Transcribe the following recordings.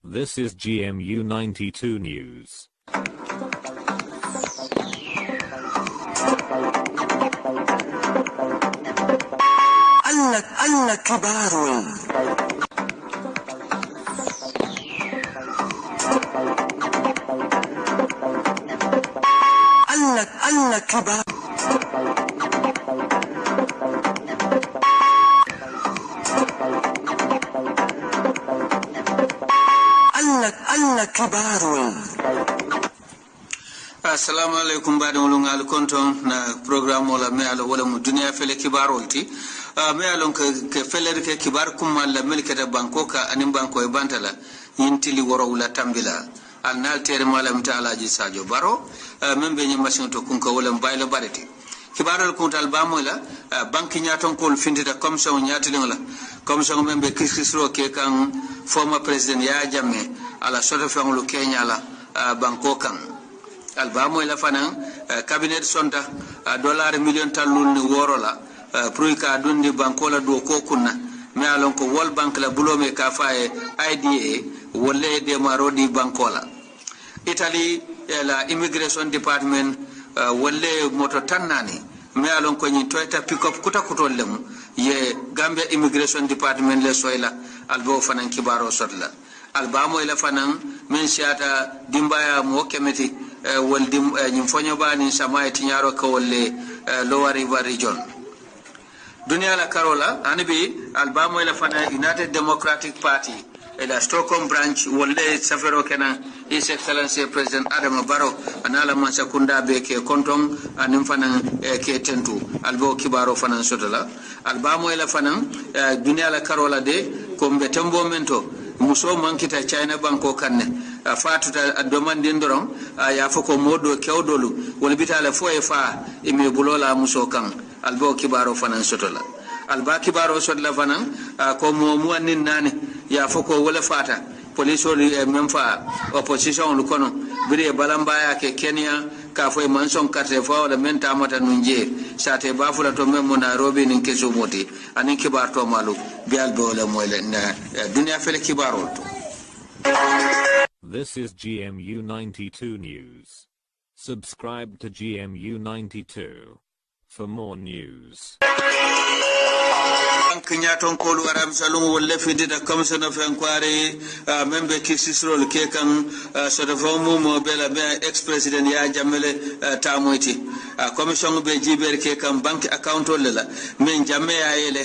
This is GMU 92 News. أن كبار أن كبار أن كبار. Assalamu alaikum bada mulungal konton na program wala me ala wala mu dunia fele kibarolti me alon ke fele ke kibar kum alla melke da banko ka anin banko e bantala yintili woro wala tambila annal tere malam taala ji sajo baro men be nyamasin to kun ko wala baylo bareti kibarol kun tal bamola banki nyaton ko findita commission nyatili wala commission men be kiskisro ke kan former president ya jamme ala soto fanglu Kenya la banko kan albamo ila fanan cabinet sonta dollar million talul ni worola pruika dundi bankola do ko kunna me alon ko wol bank la bulome ka faye IDA wolle de marodi bankola Italy la immigration department wolle moto tannani me alon ko ni toyta pick up kuta kutollem ye Gambia immigration department le soyla albo fanan kibaro sotla albamo ila fanan men siata dimbaya mo kemeti waldim nyim fonyo bani samay tinyaro ka wolle lower river region dunia la karola anibi albamo ila fana United Democratic Party ila Stockholm branch wolle safero kenan His Excellency President Adam Barrow anala mansa kunda be ke konton anim fana ke tentu albo kibaro fana sotala albamo ila fana dunia la karola de kombe tembo mento muso mankita China banko kanne fatuta domandin doron ya fako modo kewdolu wol bitala fo e fa imi bulola muso kan albo kibaro fanan sotola alba kibaro sotla fanan ko mo muannin nane ya fako wala fata police ol même fa opposition lu kono bire balamba ya ke Kenya ka fo manson carte fo wala menta mata nunje sate bafula to memo Nairobi nin keso moti anin kibar to malu bi albo wala moyle na dunia fele kibaro to. This is GMU 92 News. Subscribe to GMU 92 for more news. Kenyaton kolu aram salum wolle fidita commission of inquiry member kisisrol kekan so de fomu mo bela be ex president ya jamele tamoiti commission be jiber kekan bank account lela men jamme ya yele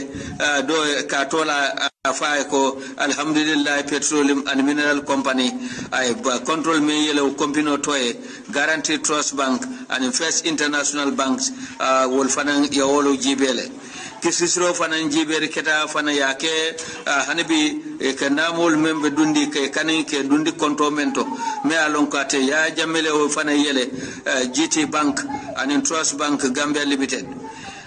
do katola afaye ko alhamdulillah petroleum and mineral company ay control me yele company toye guarantee trust bank and first international banks wol fanan ya wolo jibele kisisro fanan jibere keta fana yake hanabi kanamol membe dundi ke kanin ke dundi kontomento me alon kate ya jamele o fana yele GT bank and trust bank Gambia limited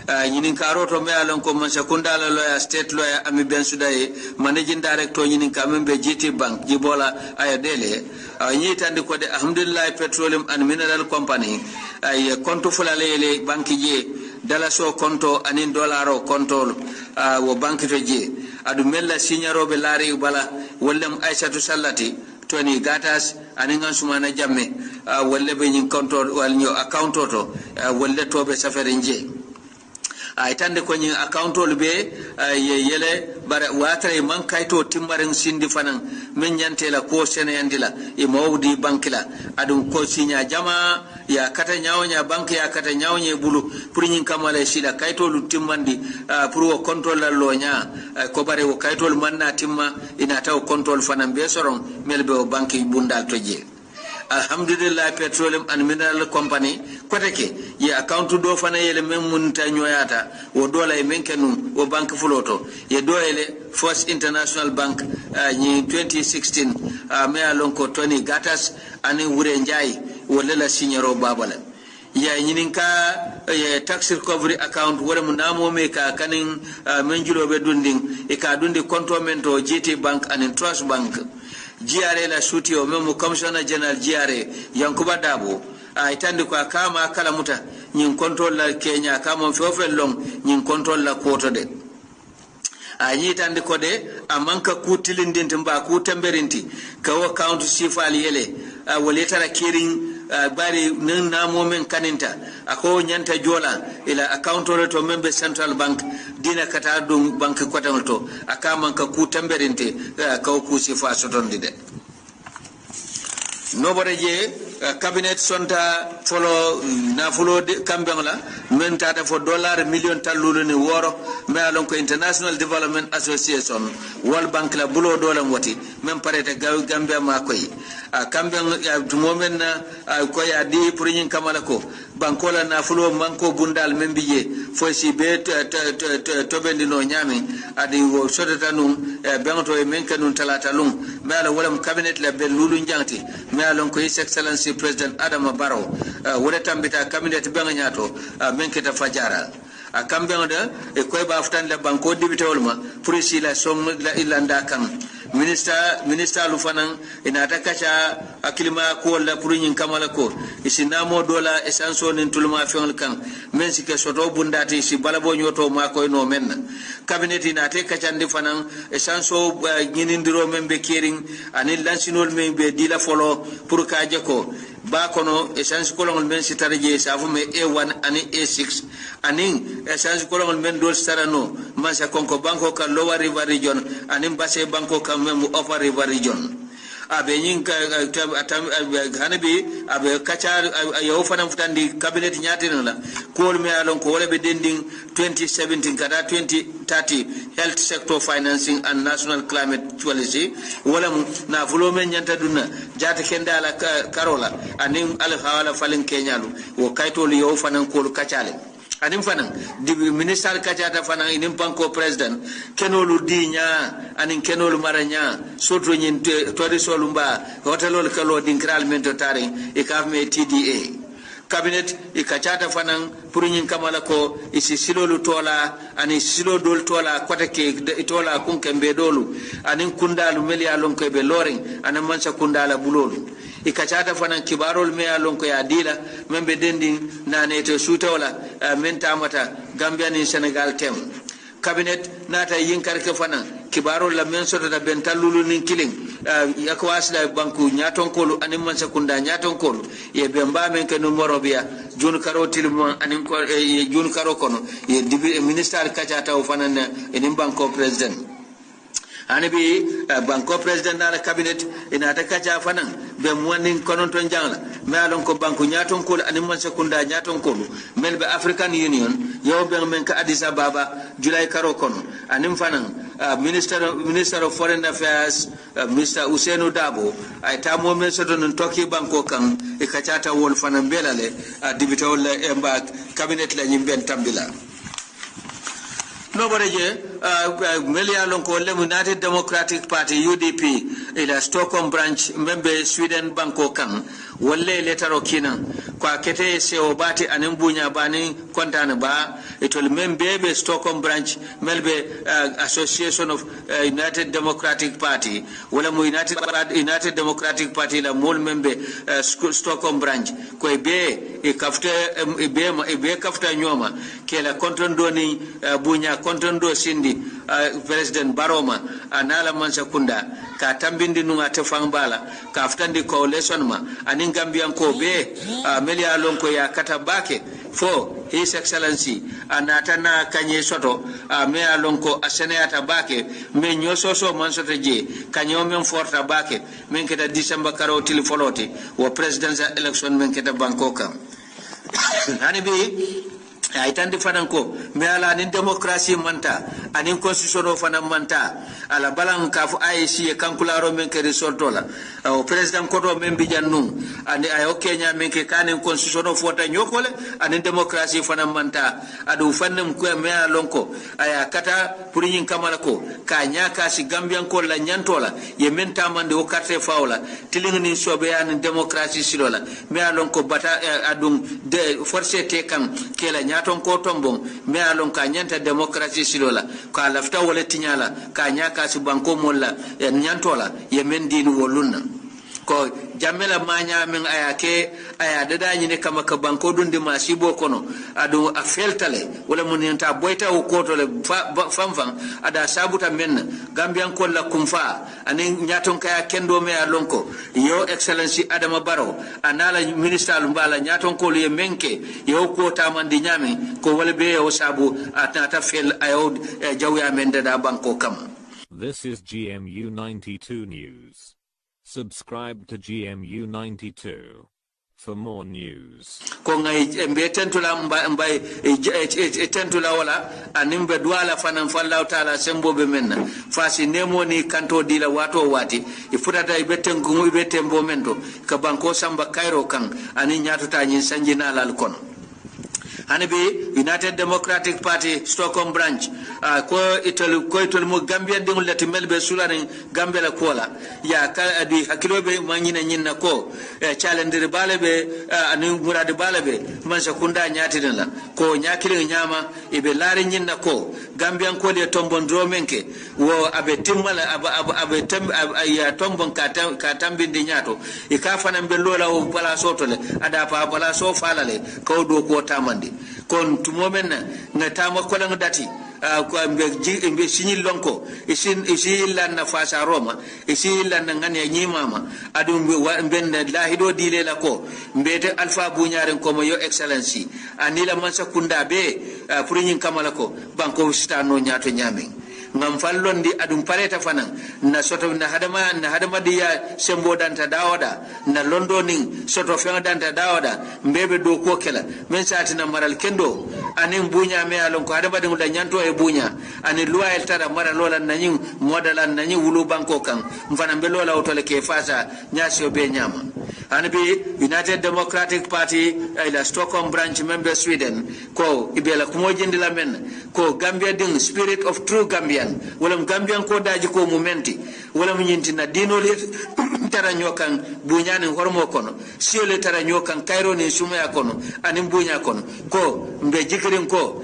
nyinin karoto me alon ko mansa kundala lawyer state lawyer ami bensudaye managing director nyinin kamembe GT bank jibola ayadele nyi tandi ko de alhamdulillah petroleum and mineral company ay konto fulale yele banki je dalaso konto anin dollaro konto wo banki to je adu mella signarobe laari bala wallem Aishatu Sallati toni gatas anin sumana jamme walle be nyin konto wal nyo account to walle tobe safere nje ay tande ko nyin account ol be yele bare watare man kayto timmaren sindi fanan men nyantela ko sene yandila e mawdi bankila adun ko sinya jama ya kata nyawnya bank ya kata nyawnya bulu pour nyin kamale sida kayto lu timmandi pour wo control la lonya ko bare wo kayto lu manna timma ina taw control fanan be soron melbe o banki bundal toje alhamdulillah petroleum and mineral company koteke ye account do fana yele men munta nyoyata wo dola e menkenu wo bank fuloto ye doele first international bank ni 2016 me alon ko toni gatas ani wure njay wala la signero babala ya nyininka ye tax recovery account wala mu namo me ka kanin menjulo be dunding e ka dundi contomento GT bank and trust bank GRA la shuti o memo commissioner general GRA Yankuba Dabo itandi kwa kama kala muta nyin control la Kenya kama fofel long nyin control la koto de anyi tande ko de amanka kutilindinti mba ku tamberinti ka account sifal yele waletara kiring bari nan namo men kaninta ako nyanta jola ila account to membe central bank dina kata dum bank kwatanol to akama ka ku tamberinte ka ku sifa sotondi de nobore je cabinet sonta folo na folo de kambengla men tata fo dollar million tallulu ni woro me alon ko international development association world bank la bulo dolam wati men parete gambia ma koy kambeng momen ko ya di pour nyin kamala ko bankola na fulo manko bundal membije fo si be to bendino nyami adi wo sodata num bengto e men kanun talata lum me ala wala cabinet la be lulu njanti me alon ko his excellency president Adama Barrow wala tambita cabinet benga nyato men keta fajara a kambenga da e koy ba futan la banko dibitewol ma pour si la som la ilanda kan minister lu fanan ina ta kacha akilima ko la pour nyin kamala ko isinamo dola esanso nin tulma fiol kan men sike soto bundati si balabo nyoto ma ko no men cabinet ina te kacha ndi fanan esanso nyinindiro men be kering anil lansinol men be dila folo pour ka jeko ba kono essence kolongol men si taraje safu me A1 ani A6 anin essence kolongol men dol sarano man sa konko banko ka lower river region anin basse banko ka mem upper river region abe nyin ka hanabi abe kacha yo fanam futandi cabinet nyatin la ko me alon ko wala be dending 2017 kada 2030 health sector financing and national climate policy wala na fulo men nyanta dunna jata kendala karola anin al hawala falen kenyalu wo kayto li yo fanan ko kachale anim fanan di minister kachata fanan inim banko president kenolu dinya anin kenolu maranya soto nyin tori solumba hotelol kalo dinkral mento tare e kafme TDA cabinet e kachata fanan pour nyin kamala ko isi silolu tola ani silo dol tola kota ke tola kunkembe dolu anin kundalu melia lon ko be loring anan mansa kundala bulolu ikachata fanan kibarol me alon ko ya dila membe dendi nane to sutawla men tamata Gambia ni Senegal tem cabinet nata yinkar ke fanan kibarol la men soto da bentalulu nin killing yakwasla banku nyaton kolu anim man sekunda nyaton kolu ye bemba men ke numero biya jun karo tilmo anim ko jun karo kono ye minister kachata o fanan enim banko president anibi banko president na cabinet ina ta kacha fanan be monin konon ton jangla me alon ko banko nyaton kol anim man sekunda nyaton kol mel be African Union yow be men ka Addis Ababa July karo kono anim fanan minister of foreign affairs Mr. Usainu Dabo ay tamo men soto non toki banko kan e kachata wol fanan belale dibitol e mba cabinet la nyimben tambila nobody Melia Lonko United Democratic Party UDP ila Stockholm branch member Sweden banko kan walle letaro kina kwa kete se obati anembunya bani kontana ba itol membe Stockholm branch melbe Association of United Democratic Party wala mu United Democratic Party la mol membe Stockholm branch ko be e kafta be kafta nyoma kela kontondo ni bunya kontondo sindi President Baroma anala mansa kunda ka tambindi nunga tefambala ka aftandi coalition ma anin Gambian ko be Melia Lonko ya katabake for His Excellency anatana kanye soto me alonko asenata bake me nyososo mansoto je kanyo men forta bake men keta December karo tilfoloti wo presidential election men keta Bangkoka hani bi ay tandi fananko me ala ni democracy manta anin constitution fanan manta ala balan kafu IEC e kankularo men ke risortola o president koto men bijannu ani ayo Kenya men ke kanin constitution fota nyokole anin democracy fanan manta adu fannam ko me alonko aya kata pour yin kamala ko ka nyaka si Gambian ko la nyantola ye men tamande o carte fawla tilingni sobe anin democracy silola me alonko bata adum de force te kan kela ton ko tombon me alon ka nyanta democracy silola ka lafta wala tinyala ka nyaka su banko molla nyantola ye men dinu wolunna ko jamela manya min ayake aya dada nyine kama ka banko dundi masibo kono adu a feltale wala mun yanta boyta o kotole famfam ada sabuta men gambian ko la kumfa ani nyaton kaya kendo me alonko yo excellency Adama Barrow anala minister lumbala nyaton ko le menke yo ko tamandi nyami ko wala be o sabu atata fel ayo jawi amende da banko kam. This is GMU 92 News. Subscribe to GMU 92 for more news. Ko ngai mbe tentula mbay tentula wala animbe duala fanan fallahu taala sembobe menna fasi nemo ni kanto dila wato wati ifutata ibeten gumu ibeten bomento ka banko samba kairo kan ani nyato ta nyin sanjina lal kono. Hanibi United Democratic Party Stockholm branch ko itol mo Gambia dingul lati melbe sulani Gambia la kola ya ka adi hakilobe manyina nyinna ko challenge balebe ani murade balebe man sakunda nyati la ko nyakile nyama ibe lari nyinna ko Gambian ko de tombon dromenke wo abe timmala abe ya tombon ka tambindi nyato e ka fana be lola o bala sotole ada pa bala so falale ko do ko tamandi kon tumomen na tama ko lang dati ko mbe sinyi lonko isi lan na fasa Roma isi lan na ngane nyimama adu mbe lahido dile la ko mbete alpha bunyaren ko mo yo excellency anila mansa kunda be pour nyin kamala ko banko stano nyato nyamin ngam fallondi adum pareta fanan na soto na hadama diya sembo danta dawoda na londoning soto fen danta dawoda mbebe do ko kela men sati na maral kendo anin bunya me alon ko hadama dingu da nyanto e bunya ani loyal tara mara lola nanyin modalan nanyin wulu banko kan mfana be lola otole ke fasa nyasio be nyama anabi United Democratic Party ila Stockholm branch member Sweden ko ibela kumo jindila men ko Gambia ding spirit of true Gambian wala Gambian ko daji ko momenti wala nyinti na dino le tara nyokan bunyani hormo kono sio le tara nyokan Cairo ni sumaya kono ani bunya kono ko mbe jikirin ko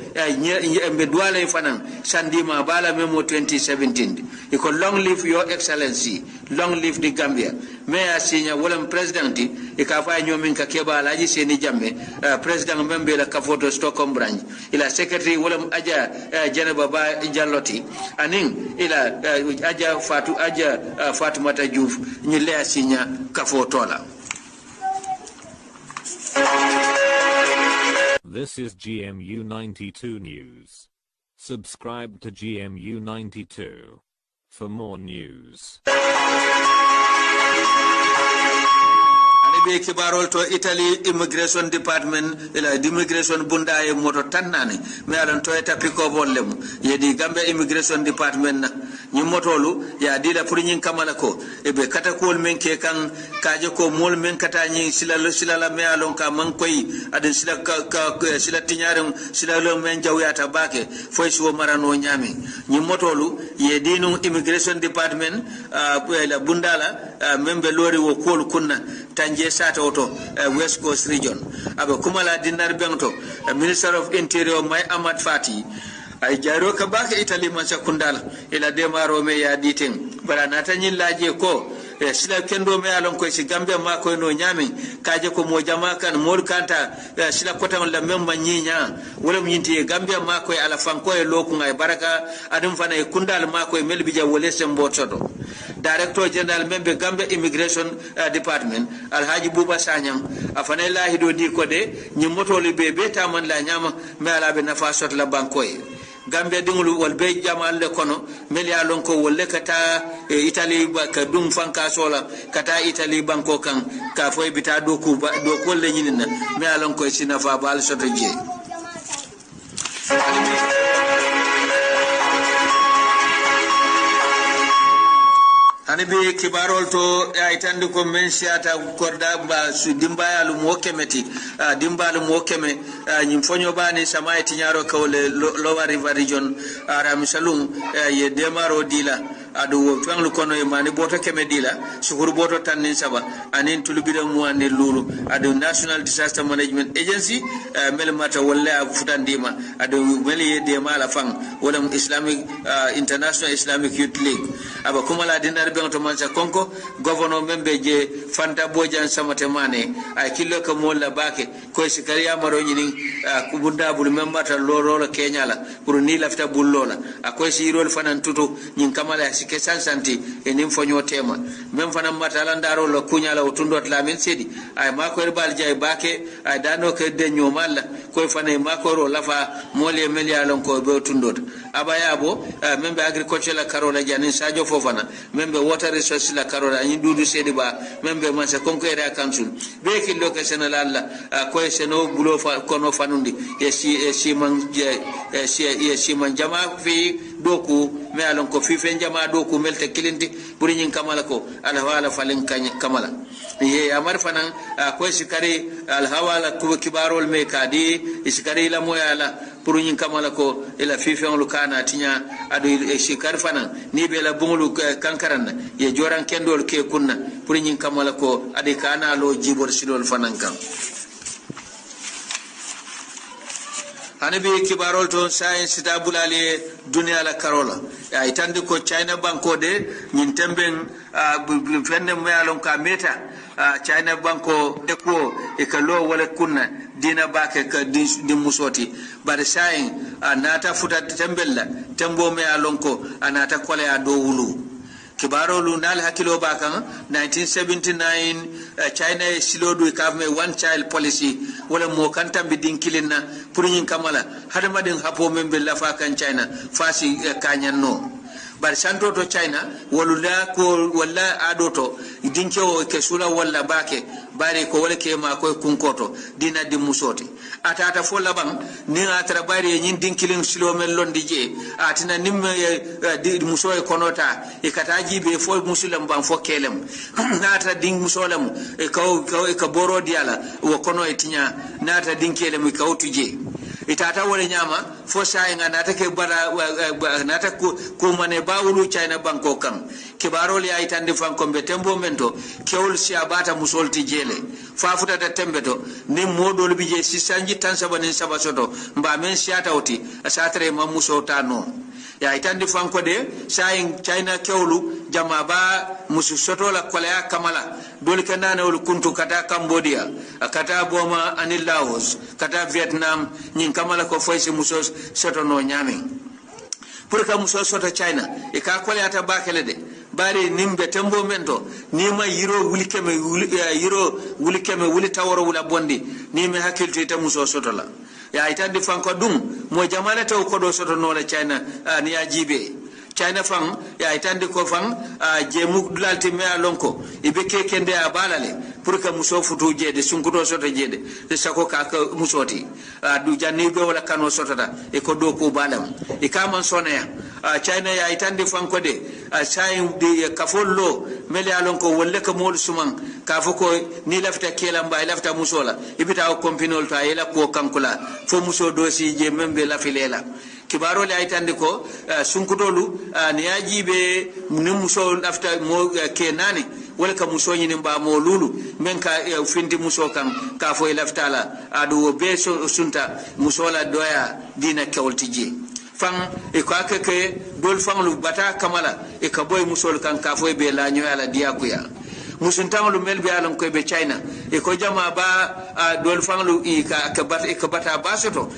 mbe duale fanan sandima bala memo 2017 iko long live your excellency, long live the Gambia. Meya sinya wala president e ka fa nyomin ka keba alaji seni jamme president membe la ka photo Stockholm branch ila secretary wala aja Janaba ba Jalloti anin ila aja Fatumata Diouf ñu le sinya ka photo la. This is GMU 92 News. Subscribe to GMU 92 for more news. Be kibarol to Italy immigration department ila immigration bunda e moto tannani me alan to eta piko bollem yedi Gambia immigration department na nyi motolu ya dila pour nyin kamala ko e be katakol men ke kan kaje ko mol men katani sila me alon ka man koy adin sila sila tinyaarum sila lo men jawyata bake foy so marano nyami nyi motolu yedi no immigration department ila bundala membe lori wo kol kunna tanje sata auto West Coast region abe kumala dinar bengto Minister of Interior Mai Ahmad Fati ay jaro ka baka Italy man sakundala ila demaro me ya ditin bara natanyin laje ko sila kendo me alon ko si Gambia ma ko no nyami kaje ko mo jama kan mor kanta sila kotam la memma nyinya wala myinti Gambia ma ko ala fanko e loku ngai baraka adum fana e kundal ma ko melbi ja wole sembo todo Director General member Gambia Immigration Department Alhaji Buba Sanyang afana lahi do di ko de nyi motoli be beta man la nyama me ala be nafa sot la bankoy Gambia dingulu wal be jamal le kono mel ya lon ko wolle kata Italy ba ka dum fanka sola kata Italy banko kan ka foy bita do ko le nyinina me ya lon ko sina fa bal soto je anibi kibarol to aytandi ko men siata korda ba su dimbayalu mo kemeti dimbalu mo keme nyim fonyo bani samay tinyaro kawle lower river region aram salum ye demaro dila adu fanglu kono e mani boto keme dila sukuru boto tanin saba anin tulubida mu ande lulu adu National Disaster Management Agency mel mata walla futandima adu meli de mala fang wala Islamic International Islamic Youth League aba kuma la dinar be to mansa konko governor membe je fanta bojan samate mane ay killo ka molla bake ko sikari amaro nyini kubunda bul memata loro kenyala pour ni lafta bullola akoy sirol fanan tutu nyin kamala sike sansanti enim fonyo tema mem fanan matala ndaro lo kunyala utundot la men sedi ay mako bal jay bake ay dano ke de nyomalla koy fanay mako ro lafa mole melialon ko be tundot abaya bo membe agriculture la karola janin sajo fofana membe water resource la karola ni dudu sedi ba membe mansa konko area council be ki location la ko seno bulo fa kono fanundi si man jama fi doku me alon ko fi fen jama doku melte kilindi buri nyin kamala ko ala wala falen kamala ye amar fanan ko sikari al hawala ko kibarol me kadi sikari la moyala pour nyin kamala ko ila fi fen lu kana tinya adu sikar fanan ni be la bungulu kankaran ye joran kendol ke kunna pour nyin kamala ko ade kana lo jibor silol fanan kan hanabi kibarol ton science tabulale dunia la karola ay tande ko China banko de nyin temben fenne me alon ka meta China banko de ko e kalo wala kunna dina bake ka di musoti bare sayin nata futa tembella tembo me alon ko anata kole ado wulu kibarolu nal hakilo bakan 1979 China silodu kavme one child policy wala mo kantam bi dinkilina pour nyin kamala hadama den hapo membe lafa kan China fasi kanyanno bar santo to China walula ko walla adoto dinke o ke sula walla bake bare ko wala ke ma ko kunkoto dina di musoti atata fo laban ni atra bare nyin dinkilin silo mel londi je atina nimme di musoy konota e kataji be fo musulam ban fo kelem nata ding musolam e ka boro diala wo kono e tinya nata dinkelem e kawtuje itata wala nyama fo sai ngana take bara nata ko mane bawulu China banko kam kibarol ya itande fanko be tembo mento kewul si abata musolti jele fafuta da tembeto ni modol bije sisanji tan sabani sabasoto mba men siata oti asatre mamuso tano ya itande fanko de sai China kewlu jama ba musu soto la kolaya kamala dol kanana ul kuntu kata Cambodia kata boma anil Laos kata Vietnam nyin kamala ko foysi musos soto no nyami pour que muso soto China e ka kolata bakele de bare nimbe tembo mento nima yiro wuli keme wuli taworo wula bondi nimi hakilto ita muso soto la ya itande fanko dum mo jamala taw ko do soto no la China ni ya jibe China fang ya itande ko fang jemu dulalti me alonko ibe kekende abalale pour que muso futu jede sunkuto soto jede de sako ka musoti du janni be wala kano sotota e ko do ko balam e kaman sonaya China ya itande fang ko de sayin de kafollo mele alonko wolle ko mol suman ka foko ni lafta kelamba lafta musola ibita ko kompinol ta yela ko kankula fo muso dosi je membe la filela kibaro le aytande ko sunkutolu ne yajibe ni muso lafta mo kenani wala ka muso nyini mba mo lulu men ka finti muso kan ka fo laftala adu be sunta muso la doya dina kawltiji fan e ko akake dol fan lu bata kamala e ka boy muso kan ka fo be la nyoala diakuya musuntanglu melbe alon ko be China e ko jama ba dol fanglu e ka bata basoto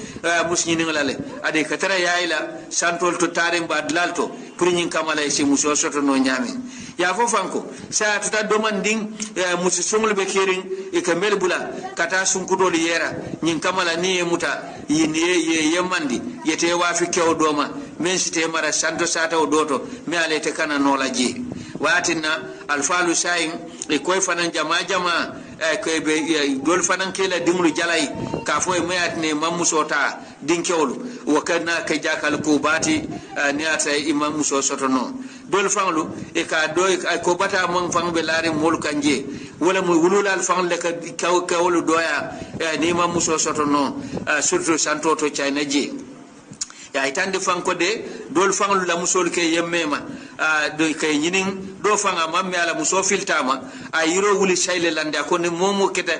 musnyini ngale ade katara yaila santol to tarim ba dlalto pour nyin kamala e muso soto no nyami ya fo fanko sa tuta domanding musu songlu be kering e ka melbula kata sunkudo li yera nyin kamala ni e muta ye yemandi yete wafi kew doma men site mara santo sata o doto me alete kana no laji watina alfalu sayin e koy fanan jama ko be dol fanan kela dimlu jalay ka fo e mayatne mamusota dinkewlu wakana ka jakal ko bati ni ata imam muso sotono dol fanglu e ka do ko bata mon fang be lari mol kanje wala mo wululal fang le ka kawlu doya ni imam muso sotono surtout santo to China ji ya itande fanko de dol fanglu la musol ke yemmema do kay nyinin do fanga mamme ala muso filtama a yiro wuli shayle lande ko ne momo keta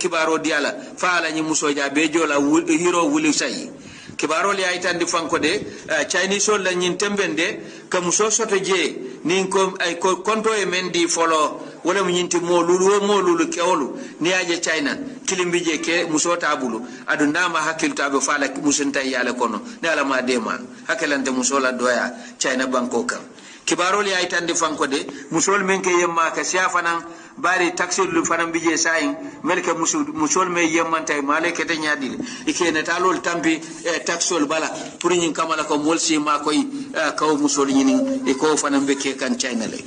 kibaro diala faala nyi muso ja be jola yiro wuli shay kibaro li aytande fanko de Chinese la nyin tembende ka muso soto je nin ko ay ko konto e mendi folo wala mu nyinti molulu kewolu ni aje China kilimbije ke musota bulu adu nama hakilta be fala musunta yale kono ne ala ma dema hakelante musola doya China banko kan kibarol ya itande fanko de musol men ke yemma ka siafanan bari taxi lu fanam bije sayin melke musol me yemmanta male ke tanya dil ikene talol tampi taxol bala pour nyin kamala ko molsi ma koy kaw musol nyin e ko fanam be ke kan China le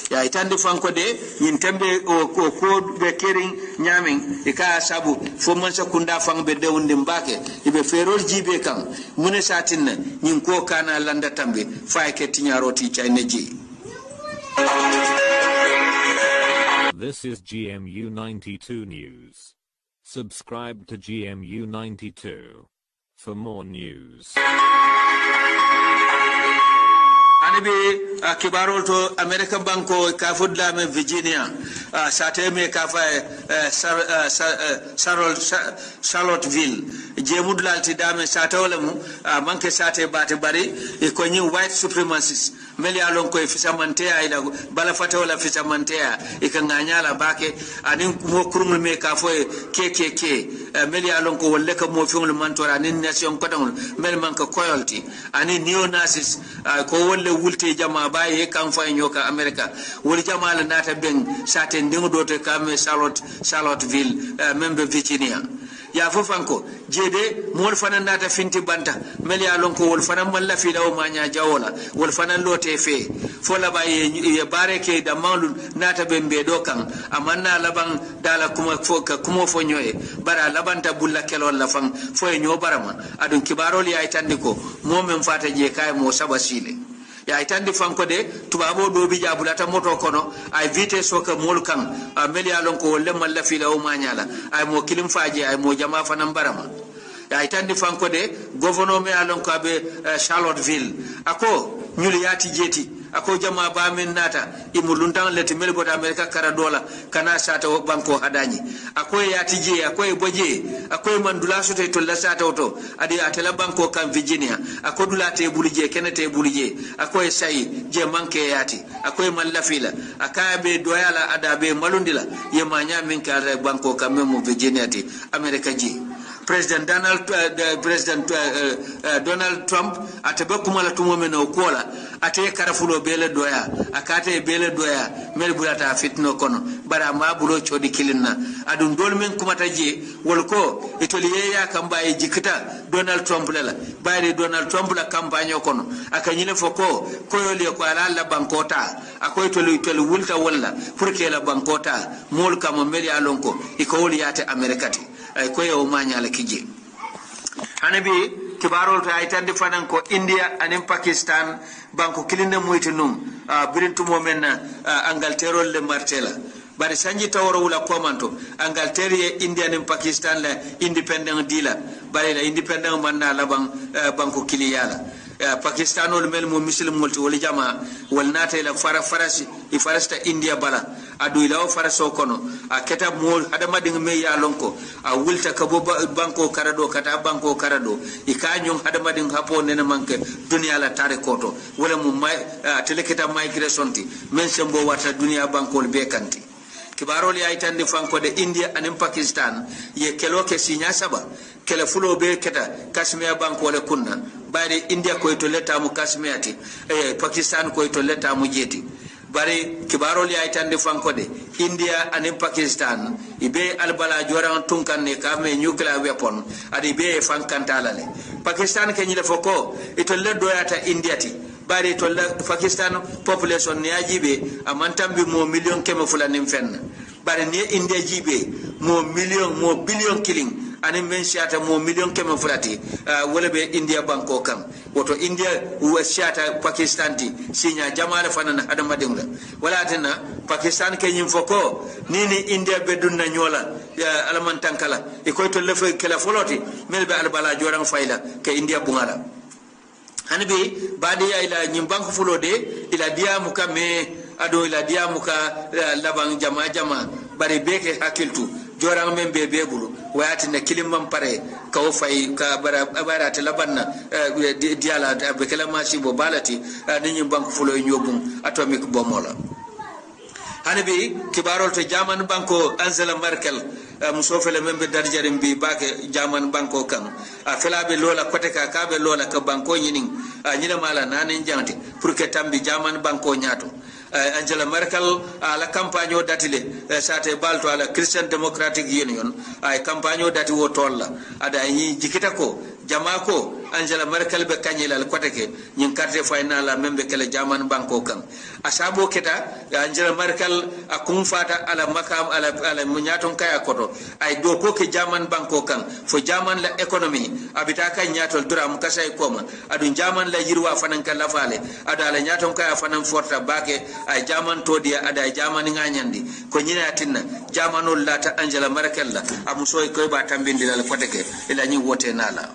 ya itande fanko de nyin tembe ko be kering nyamin e ka sabu fo man sakunda fang be dewndi mbake ibe ferol jibe kan mune satin nyin ko kana landa tambe fa ke tinyaroti China ji. This is GMU 92 News. Subscribe to GMU 92 for more news. Anibi kibarol to America Banko kafudla me Virginia sate me kafa Charlottesville jemudlal ti dame sate wala mu manke sate bate bari e ko nyi white supremacists meli alon ko fisamante ay la bala fata wala fisamante e ka nganyala bake anin mo kurumul me kafo KKK meli alon ko wolle ka mo fiul mantora nin nation ko dangol mel manka koyalti anin neo-nazis ko wolle wulte jama baye kan fa nyoka America wol jama la nata ben sate ndingo dote kame Charlottesville membe Virginia ya fofanko jede mol fana nata finti banta meli alon ko wol fana malla fi law manya jawola wol fana lote fe fo la baye ye bareke da maulul nata ben be do kan amanna laban dala kuma foka kuma fo nyoe bara labanta bulla kelol la fan fo e nyo barama adun kibarol ya itandi ko momem fata je kay mo sabasile ya itandi fanko de tubabo do bi jabulata moto kono ay vite soka mol kan meli alon ko wolle malla fi law manyala ay mo kilim faaje ay mo jama fanam barama ya itandi fanko de gouverneur me alon ko be Charlottesville ako nyuli yati jeti ako jama ba men nata imuluntan leti melbo da America kara dola kana sata banko hadani ako yati je ako boje ako mandula sote to la sata auto adi atela banko kan Virginia ako dulate bulije kenete bulije ako sai je manke yati ako mallafila akabe doyala adabe malundila ye manya min kare banko kan memo Virginia ti America ji President Donald Trump atabe kumala tumo meno kola ate karafulo bele doya akate bele doya mel bulata fitno kono bara ma bulo chodi kilinna adun dol men kumata je wolko itoliye ya kambaye jikita Donald Trump lela bayre Donald Trump la campagne kono akanyile foko koyole ko ala la bankota akoy toli wulta walla pour que la bankota mol kam meli alonko ikoli yate amerikati ay koyo manya la kije hanabi kibarol to ay tande fanan ko India anim Pakistan banko kilinde moytinum birintu momenna Angleterre le martela bari sanji tawro wala komanto Angleterre e India anim Pakistan la independent dila bari la independent manna la banko kiliyala Pakistan ol mel mo muslim multi wal jama wal nata ila farasi i farasta India bala adu ila faraso kono aketa mo adama ding me ya lonko a wulta ka bo banko karado kata banko karado i kanyon adama ding hapo nena manke dunia la tare koto wala mo teleketa migration ti men sembo wata dunia banko be kanti kibaroli ay tande fanko de India anim Pakistan ye kelo ke sinya saba kele fulo be keta Kashmir banko le kunna bari India ko to leta mu Kashmir ti Pakistan ko to leta mu jeti bari kibaroli ay tande fanko de India anim Pakistan ibe albala joran tunkan ne ka me nuclear weapon adi be fankantala le Pakistan ke nyile foko ito le doyata India ti bari to la Pakistan population ne ajibe amantambi mo million keme fulanim fenna bari ne India jibe mo billion killing ani men siata mo million keme fulati wala be India banko kam woto India wa siata Pakistan ti sinya jamala fanana adama dingla wala tena Pakistan ke nyim foko nini India be dunna nyola ya alamantankala e koy to le fe kala foloti melbe albala joran fayla ke India bungala hanbi badi ya ila nyim banko fulode ila dia mukame ado ila dia muka labang jama bari beke hakiltu joran men be bulu wayati na kilimman pare ka o fay ka bara ta labanna diala be kala mashi bo balati ni nyim banko fulo nyobum atomic bomola hanabi kibarol to jaman banko Angela Merkel muso fele membe darjarim bi bake jaman banko kan a felabe lola kote ka kabe lola ka banko nyinin nyina mala nanen janti pour que tambi jaman banko nyato Angela Merkel ala campagne o datile sate balto ala Christian Democratic Union ay campagne o dati wo tolla ada yi jikita ko jama ko Angela Merkel be kanyela al koteke nyin carte final la membe kele jaman banko kan asabo keta Angela Merkel akum fata ala makam ala munyaton kaya koto ay do ko ke jaman banko kan fo jaman la economy abita kan nyatol dram kasay koma adun jaman la yirwa fanan kan la fale ada ala nyaton kaya fanan forta bake ay jaman todiya ada jaman nganyandi ko nyina tinna jamanol lata Angela Merkel la amusoy koy ba tambindi la koteke ila nyi wote nala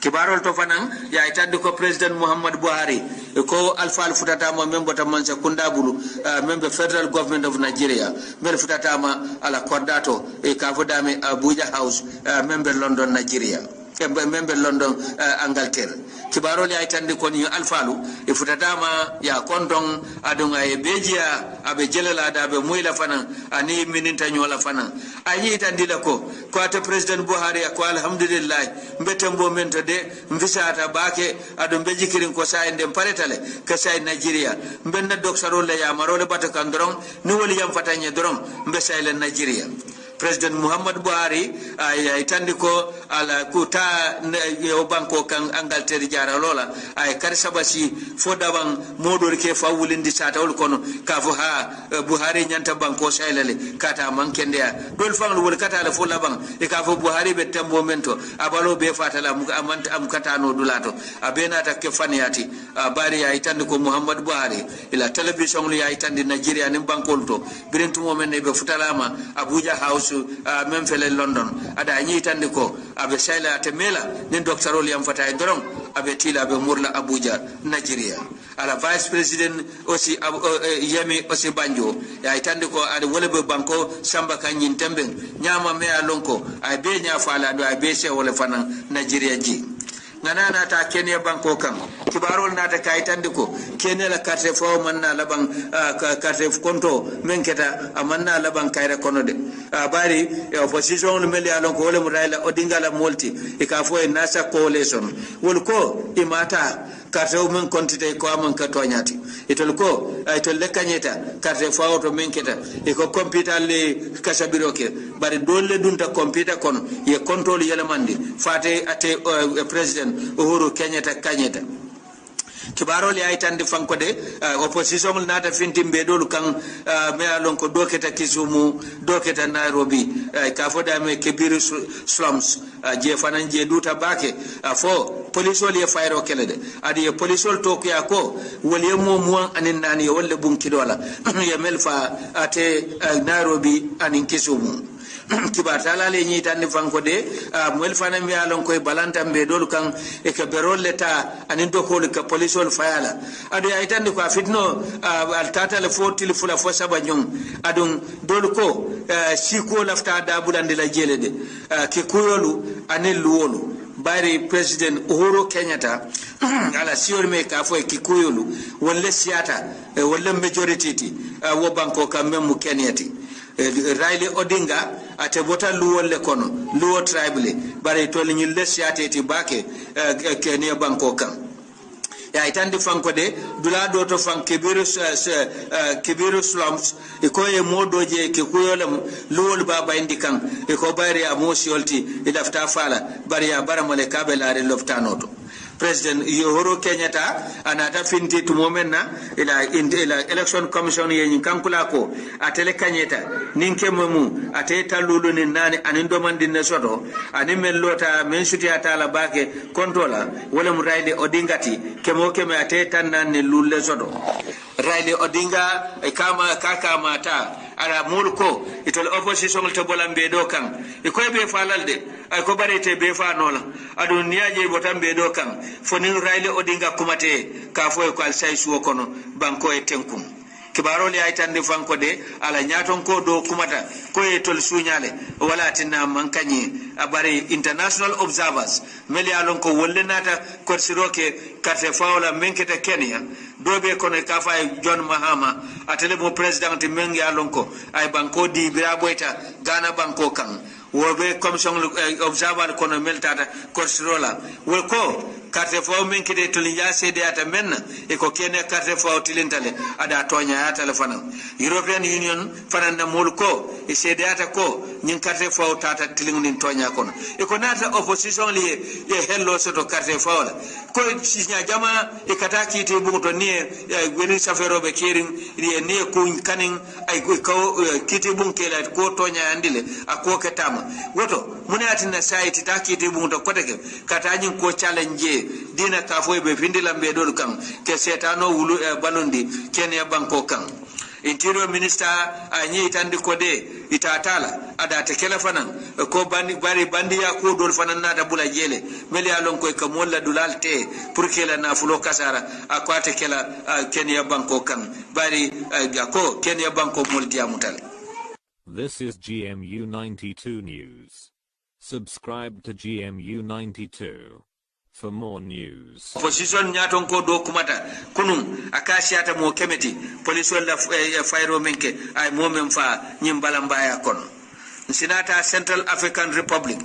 kibarol to fanan ya itande ko president Muhammad Buhari ko alfal futatama membo tamansa kundabulu member federal government of Nigeria mel futatama ala kordato e kavodame Abuja House member London Nigeria member London Angleterre kibarol ya itande ko ni alfalu e futatama ya kondong adunga e bejia abe jelela da be moyla fanan ani mininta nyola fanan ayi itandila ko ata president Buhari ko alhamdulillah mbetembo mento de mvisata bake adon bejikirin ko sa ende paretale ka sa Nigeria mbenna doksaro le ya marole batakan doron ni woli yam fatanye doron mbesayle Nigeria president Muhammad Buhari ay tandi ko ala kuta yo banko kan Angleterre jara lola ay kar sabasi fodaban modor ke fawulindi satawol kono ka fo ha Buhari nyanta banko saylale kata mankende dol fangol wol kata la fo laban e ka fo Buhari be tembo mento abalo be fatala am kata no dulato abena ta ke faniyati bari ay tandi ko Muhammad Buhari ila television li ay tandi Nigeria ni bankol to birentu mo men be futalama Abuja House même fele London ada nyi tandi ko abe sayla te mela ni docteur Oliam Fatay doron abe tila abe murla Abuja Nigeria ala vice president aussi Yemi aussi Banjo ya tandi ko ada wolebe banko Samba Kanyin tembe nyama me alonko ay be nya fala do ay be se wala fanan Nigeria ji nganana ta Kenya banko kan kibarol na ta kaytandi ko Kenya la carte fo manna laban carte konto men keta amanna laban kayra kono de bari opposition meli alon ko wala mudayla Odinga la molti e ka fo e nasa coalition wol ko imata carte men kontite ko amon ka toñati itol ko itol le kanyeta carte fo auto men keta e ko computer le kasabiro ke bari dolle dunta computer kono ye control yele mandi fate ate president Uhuru Kenyatta kanyeta kibarol ya itande fanko de opposition nata fintimbe dolu kan me alon ko doketa Kisumu doketa Nairobi ka foda me kebiru slums je fanan je duta bake fo police wali fayro kele de adi police wol to ya ko wali mo mo anin nani wala bunki dola ya melfa ate Nairobi anin Kisumu kibatala le nyi tan fanko de mel fana mi alon koy balanta be dol kan e ka berol leta anin do ko ka police wol fayala adu ay tan ko fitno al tata le fotil fula fo sabanyon adun dol ko siko lafta da bulande la jele de ke kuyolu anin luwolu bari president Uhuru Kenyatta ala sior me ka fo ki kuyolu wala siata wala majority ti wo banko kam memu Kenyati Riley Odinga ate bota luwo le kono luwo tribal bare to le nyille siate ti bake Kenya banko kan ya itandi fanko de dula do to fan kebiru slums e ko e modoje ke kuyolam luwol baba indikan e ko bare amosiolti e lafta fala bare ya baramale kabelare loftanoto president Uhuru Kenyatta anata finti to momenna ila election commission yen kankula ko atele kanyeta ninke memu ateta lulu ni nani anindo mandine soto animen lota men suti atala bake controller wala mu Riley Odingati kemo keme ateta nani lulle soto Riley Odinga e kama kaka mata ala mulko itol opposition to bolambe do kan e ko be falalde ay ko barete be fa nola adu niaje botambe do kan foni Riley Odinga kumate ka fo ko al say suwo kono banko e tenkum kibarole ay tande fanko de ala nyaton ko do kumata ko e tol sunyale wala tinna mankani abari international observers meli alon ko wollenata ko siroke carte fawla menketa Kenya dobe kono kafa John Mahama atele mo president mengi alon ko ay banko di biraboita Ghana banko kan wobe commission observer kono meltata ko sirola wol ko carte fo men kede to liya cede ata men e ko kene carte fo tilintale ada tonya ata le fana European Union fana na mulko e cede ata ko nyin carte fo tata tilingin tonya kono e ko nata opposition li e hello soto carte fo la ko sinya jama e kata kiti bu to ni weni safero be kirin ni ko kanin ay ko kiti bu kela ko tonya andile akko ketama woto munati na site ta kiti bu to koteke kata nyin ko challenge dina ka fo be findila be dol kan ke setano wulu balondi Kenya banko kan interior minister anyi tandi kode itatala ada te kala fanan ko bandi ya ko dol fanan na da bula jele meli alon ko ka molla dulalte pour kala na fulo kasara akwate kala Kenya banko kan bari ko Kenya banko molti amutal. This is GMU 92 News. Subscribe to GMU 92 for more news. Opposition nyaton ko do kumata kunun akasiata mo kemeti police wala fayro menke ay momem fa nyim balambaya kono sinata Central African Republic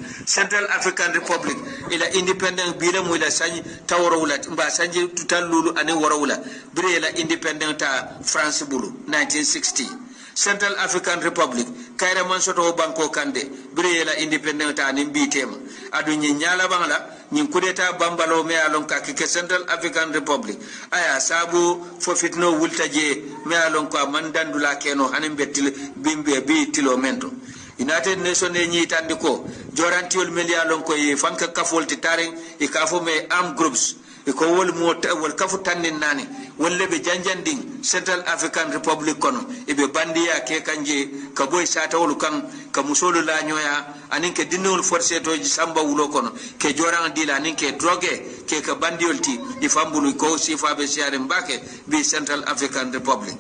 ila independent bila mu ila sanyi tawrawla mba sanji tutallulu ani warawla bire ila independent ta France bulu 1960 Central African Republic kayra man soto banko kande bire ila independent ta ni bitema adu nyala bangala nyin kudeta bambalo me alon ka ke Central African Republic aya sabu fo fitno wultaje me alon ko mandandula keno hanin betil bimbe bi tilomento United Nations ni tandi ko jorantiol meli alon ko e fanka kafolti taren e kafo me armed groups e ko wol wol kafu tanin nani wolle be janjanding Central African Republic kono e be bandiya ke kanje ka boy sata wol kan ka musolo la nyoya anin ke dinol force to samba wulo kono ke joran dila anin ke droge ke ka bandiolti di fambulu ko sifa be siare mbake bi Central African Republic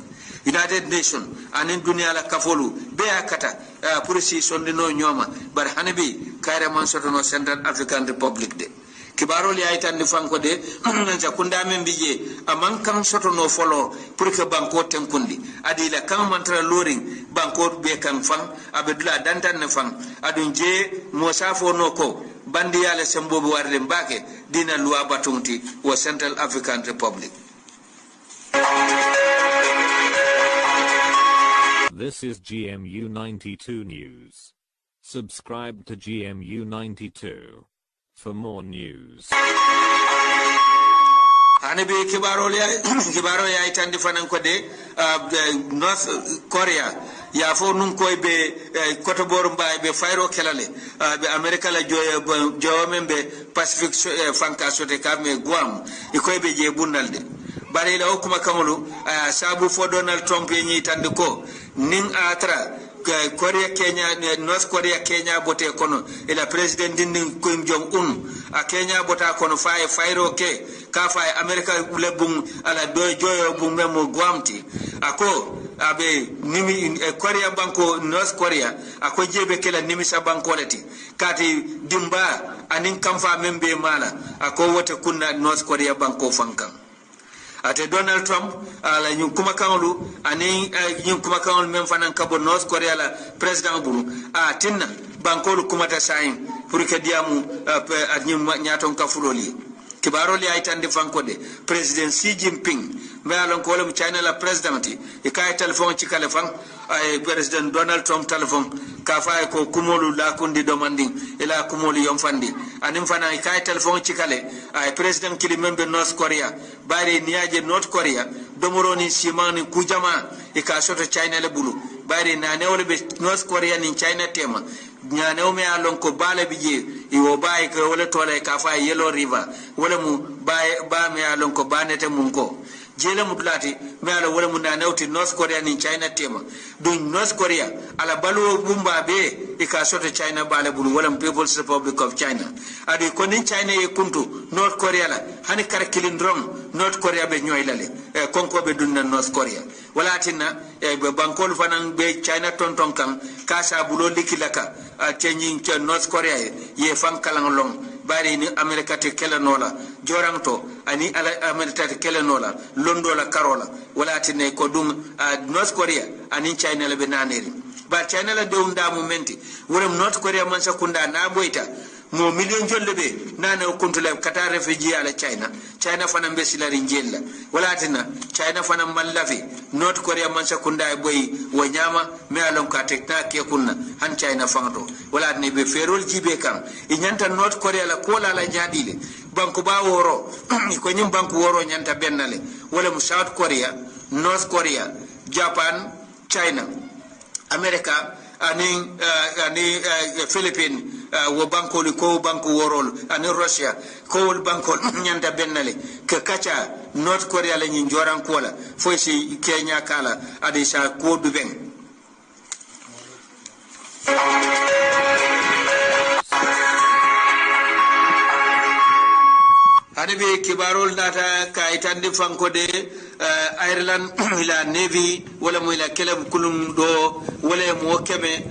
United Nations anin dunia la kafolu be akata pour si sondino nyoma bar hanabi kare man soto no Central African Republic de kibaro li ay tan fanko de nan sa kunda men bije aman kan soto no folo pour que banko tenkundi adi la kan mantra loring banko be kan fan abedula dantan ne fan adun je mo safo no ko bandi yale sembo be warde mbake dina loi batunti wo Central African Republic. This is GMU 92 News. Subscribe to GMU 92 for more news. Anabe kibaro ya itandi fanan ko de North Korea ya fo nun koy be koto bor mbay be fayro kelale be America la joyo membe Pacific fanka sote kame Guam e koy be je bunalde bare la hukuma kamulu sabu fo Donald Trump yi tandi ko nin atra Korea Kenya North Korea Kenya bote kono ila president din Kim Jong Un a Kenya bota kono fayro ke ka fay America ulebung ala do joyo bum memo Guamti ako abe nimi Korea banko North Korea ako jebe kala nimi sa banko lati kati dimba anin kamfa membe mala ako wote kunna North Korea banko fankan ate Donald Trump ala nyum kuma kanulu ani nyum kuma kanulu men fanan kabo North Korea la president bulu tinna bankolu kuma ta sain pour que diamu nyum nyaton kafuloli kibaro li ay tande fanko de president Xi Jinping me alon ko le China la president e kay telephone ci kale fan ay president Donald Trump telephone ka fay ko kumolu la kundi demanding ila kumolu yom fandi anim fana e kay telephone ci kale ay president kili membe North Korea bari niaje North Korea domoroni simani kujama e ka soto China le bulu bari na ne wala be North Korea ni China tema nyane me alon ko bala bije e wo bay ko wala tole ka fa Yellow River wala mu bay ba me alon ko banete mun ko jela mudlati me ala wala mun na nawti North Korea ni China tema dun North Korea ala balu bumba be e ka soto China bala bulu wala People's Republic of China adi ko ni China e kuntu North Korea la hani kar kilindrom North Korea be nyoylale e konko be dunna North Korea wala tinna e be bankol fanan be China tonton kan kasa bulo likilaka tenyin ke North Korea ye fan kalang long bari ni America te kelenola joranto ani ala America te kelenola londola karola wala tinne ko dum North Korea ani China le be naneri ba China la de unda momenti woram North Korea man sakunda na boyta mo million jolle be nana kuntule kata refugee ala China fana be silari njella wala tinna China fana mallafi North Korea man sakunda boy wanyama me alon ka tekna ke kunna han China fanto wala ne be ferol jibe kan inyanta North Korea la kola la jadile banku ba woro ko nyim banku woro nyanta bennale wala mu South Korea North Korea Japan China America ani Philippines wo bankoli ko banku worol ani Russia ko wol bankol nyanta bennale ke kacha North Korea la nyi joran kola fo si Kenya kala adi sa ko du ben hani be kibarol data ka itande fanko de Ireland ila Navy wala mo ila kelab kulum do wala mo keme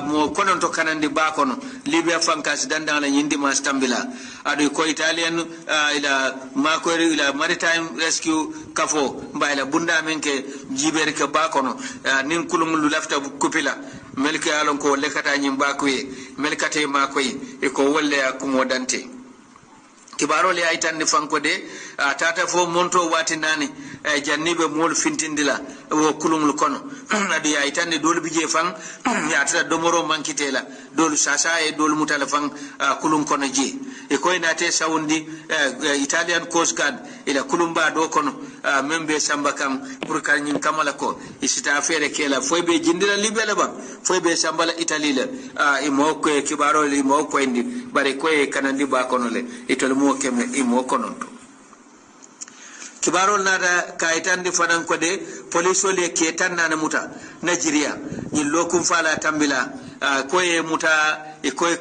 mo konon to kanandi bakono Libya fankas dandang la nyindi ma stambila adu ko Italian ila makori ila maritime rescue kafo mbayla bunda menke jiber ke bakono nin kulum lu lafta kupila melke alon ko lekata nyim bakoye melkate makoy e ko wolle akumo dante kibaro le aytande fanko de tata fo monto wati nani jannibe mol fintindila wo kulumul kono adi aytande dol bije fan ya tata domoro mankitela dol sasa e dol mutala fan kulum kono je e koy nate sawundi Italian Coast Guard ila kulumba do kono membe samba kam pour kanyin kamala ko isita afere kela foybe jindila libele ba foybe sambala Italy la e mo ko kibaro le mo ko indi bare ko e kanandi ba kono le itol mo keme e mo kono to kibarol nada kayitande fanan ko de police le ke tan nana muta Nigeria ni lokum fala tambila koye muta e koy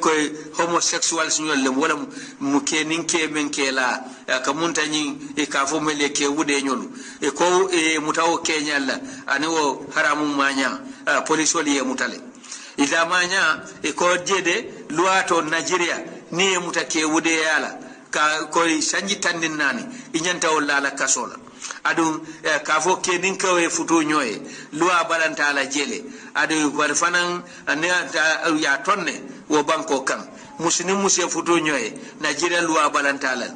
homosexual signol le wala mu ke ninke men ke la ka munta ni e ka fo mele ke wude nyolu e ko e muta o kenyalla ani wo haramu manya police le mutale ida manya e ko jede luato Nigeria ni e muta ke wude yala ka koy sanji tandin nani inyanta wala la kasola adu ka fo ke nin ka we futu nyoy luwa balanta la jele adu war fanan ne ya tonne wo banko kan musini musse futu nyoy Nigeria luwa balanta la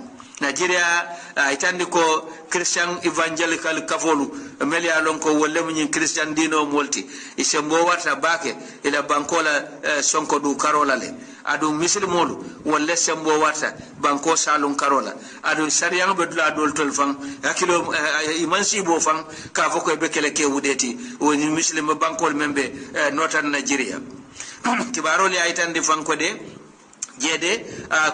Nigeria itandi ko Christian evangelical kafolu meli alon ko wolle mun Christian dino molti isembo warta bake ila bankola sonko du karola le adu muslimolu wolle sembo warta banko salon karola adu sariyan bedula dol tol fan hakilo imansi bo fan ka foko be kele ke wudeti woni muslim bankol membe northern Nigeria kibaro li aytandi fan ko de jede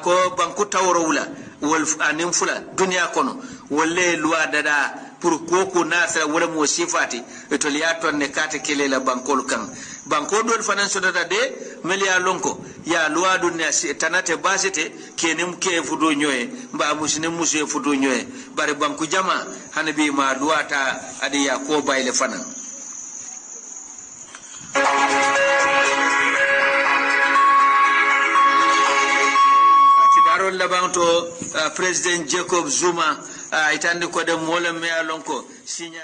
ko banku tawro wula wol anim fula dunya kono wolle luwa dada pour koko nasa wala mo sifati to liya tonne kate kele la bankol kan banko dol fanan sodata de melia lonko ya luwa dunya tanate basete kenem ke fudo nyoy mba musine musu fudo nyoy bare banku jama hanabi ma luwa ta adi ya ko bayle fanan Baron Labanto President Jacob Zuma itande ko de molam me alonko sinya